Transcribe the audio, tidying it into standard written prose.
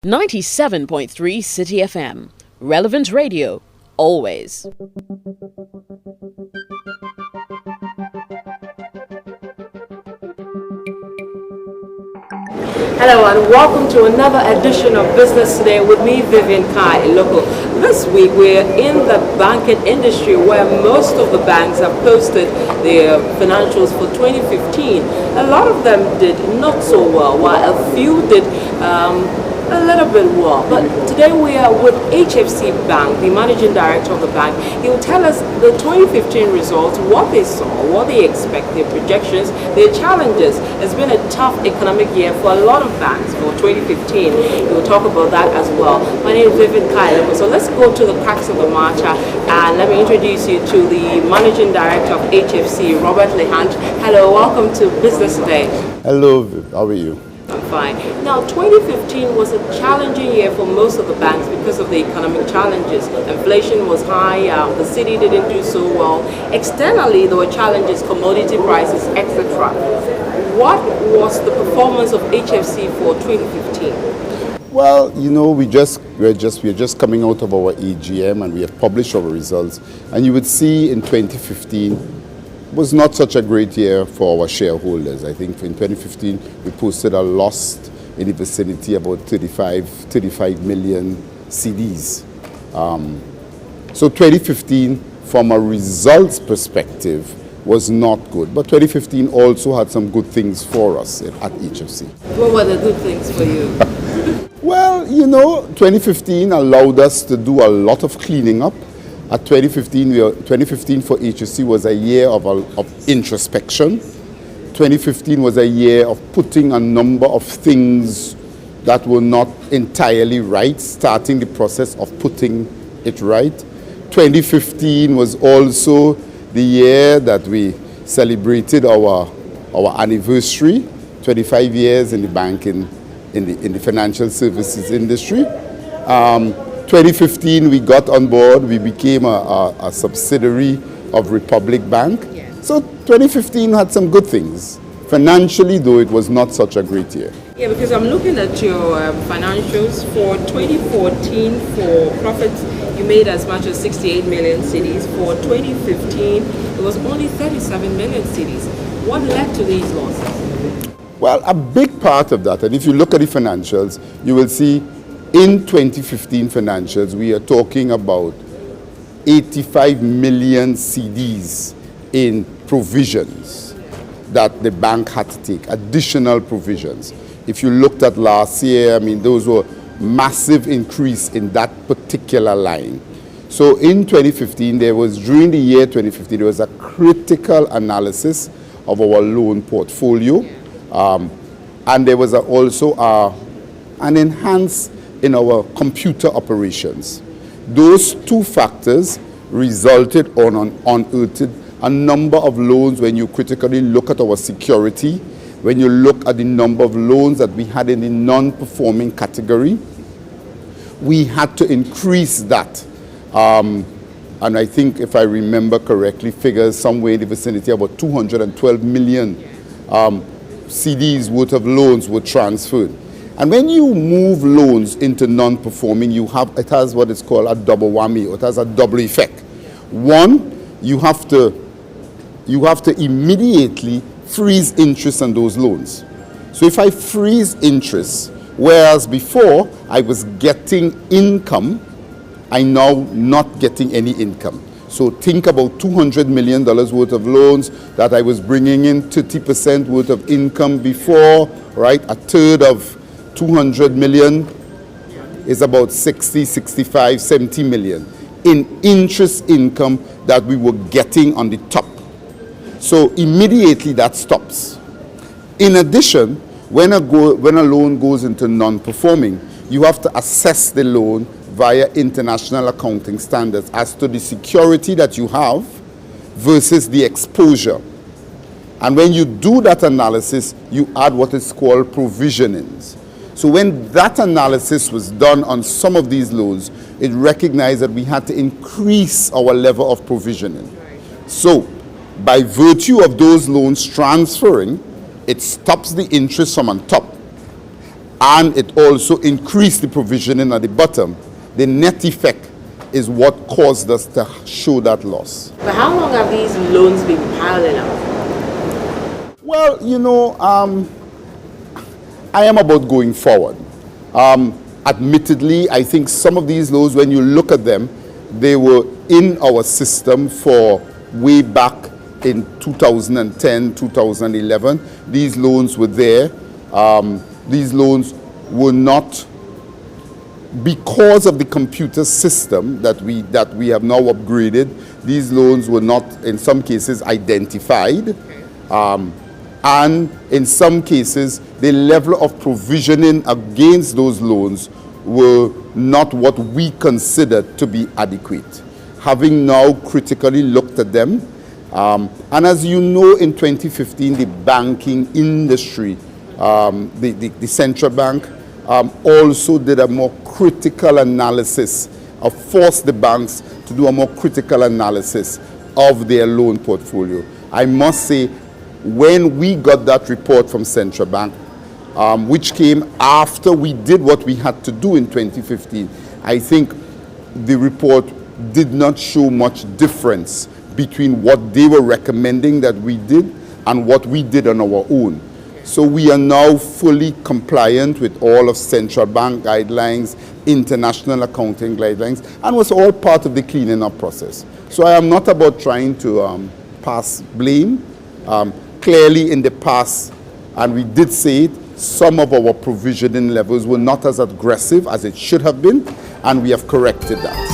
97.3 Citi FM. Relevant radio, always. Hello and welcome to another edition of Business Today with me, Vivian Kai Lokko. This week we're in the banking industry where most of the banks have posted their financials for 2015. A lot of them did not so well, while a few did a little bit well. But today we are with HFC Bank, the managing director of the bank. He will tell us the 2015 results, what they saw, what they expect, their projections, their challenges. It's been a tough economic year for a lot of banks for 2015. He will talk about that as well. My name is Vivian Kai Lokko. So let's go to the cracks of the matcha and let me introduce you to the managing director of HFC, Robert Hunte. Hello, welcome to Business Today. Hello, how are you? I'm fine. Now, 2015 was a challenging year for most of the banks because of the economic challenges. Inflation was high, the city didn't do so well. Externally, there were challenges, commodity prices, etc. What was the performance of HFC for 2015? Well, you know, we're just coming out of our AGM and we have published our results. And you would see in 2015 was not such a great year for our shareholders. I think in 2015 we posted a loss in the vicinity about 35 million CDs. So 2015 from a results perspective was not good, but 2015 also had some good things for us at HFC. What were the good things for you? Well, you know, 2015 allowed us to do a lot of cleaning up. 2015 for HFC was a year of introspection. 2015 was a year of putting a number of things that were not entirely right, starting the process of putting it right. 2015 was also the year that we celebrated our anniversary, 25 years in the banking, in the financial services industry. 2015, we got on board, we became a subsidiary of Republic Bank. Yeah. So 2015 had some good things. Financially, though, it was not such a great year. Yeah, because I'm looking at your financials for 2014 for profits. You made as much as 68 million cedis. For 2015, it was only 37 million cedis. What led to these losses? Well, a big part of that, and if you look at the financials, you will see in 2015 financials, we are talking about 85 million CDs in provisions that the bank had to take, additional provisions. If you looked at last year, I mean, those were massive increase in that particular line. So in 2015, during the year 2015, there was a critical analysis of our loan portfolio. And there was also an enhanced in our computer operations. Those two factors resulted on unearthed a number of loans. When you critically look at our security, when you look at the number of loans that we had in the non-performing category, we had to increase that. And I think, if I remember correctly, figures somewhere in the vicinity of about 212 million CDs worth of loans were transferred. And when you move loans into non-performing, it has what is called a double whammy, or it has a double effect. One, you have to immediately freeze interest on those loans. So if I freeze interest, whereas before I was getting income, I'm now not getting any income. So think about $200 million worth of loans that I was bringing in 30% worth of income before, right? A third of 200 million is about 60, 65, 70 million in interest income that we were getting on the top. So immediately that stops. In addition, when a loan goes into non-performing, you have to assess the loan via international accounting standards as to the security that you have versus the exposure. And when you do that analysis, you add what is called provisionings. So when that analysis was done on some of these loans, it recognized that we had to increase our level of provisioning. So by virtue of those loans transferring, it stops the interest from on top. and it also increased the provisioning at the bottom. The net effect is what caused us to show that loss. But how long have these loans been piling up? Well, I am about going forward. Admittedly, I think some of these loans, when you look at them, they were in our system for way back in 2010, 2011. These loans were there. These loans were not, because of the computer system that we have now upgraded, these loans were not, in some cases, identified. And in some cases, the level of provisioning against those loans were not what we considered to be adequate. Having now critically looked at them, and as you know, in 2015, the banking industry, the central bank also did a more critical analysis, forced the banks to do a more critical analysis of their loan portfolio. I must say, when we got that report from Central Bank, which came after we did what we had to do in 2015, I think the report did not show much difference between what they were recommending that we did and what we did on our own. So we are now fully compliant with all of Central Bank guidelines, international accounting guidelines, and was all part of the cleaning up process. So I am not about trying to pass blame. Clearly in the past, and we did say it, some of our provisioning levels were not as aggressive as it should have been, and we have corrected that.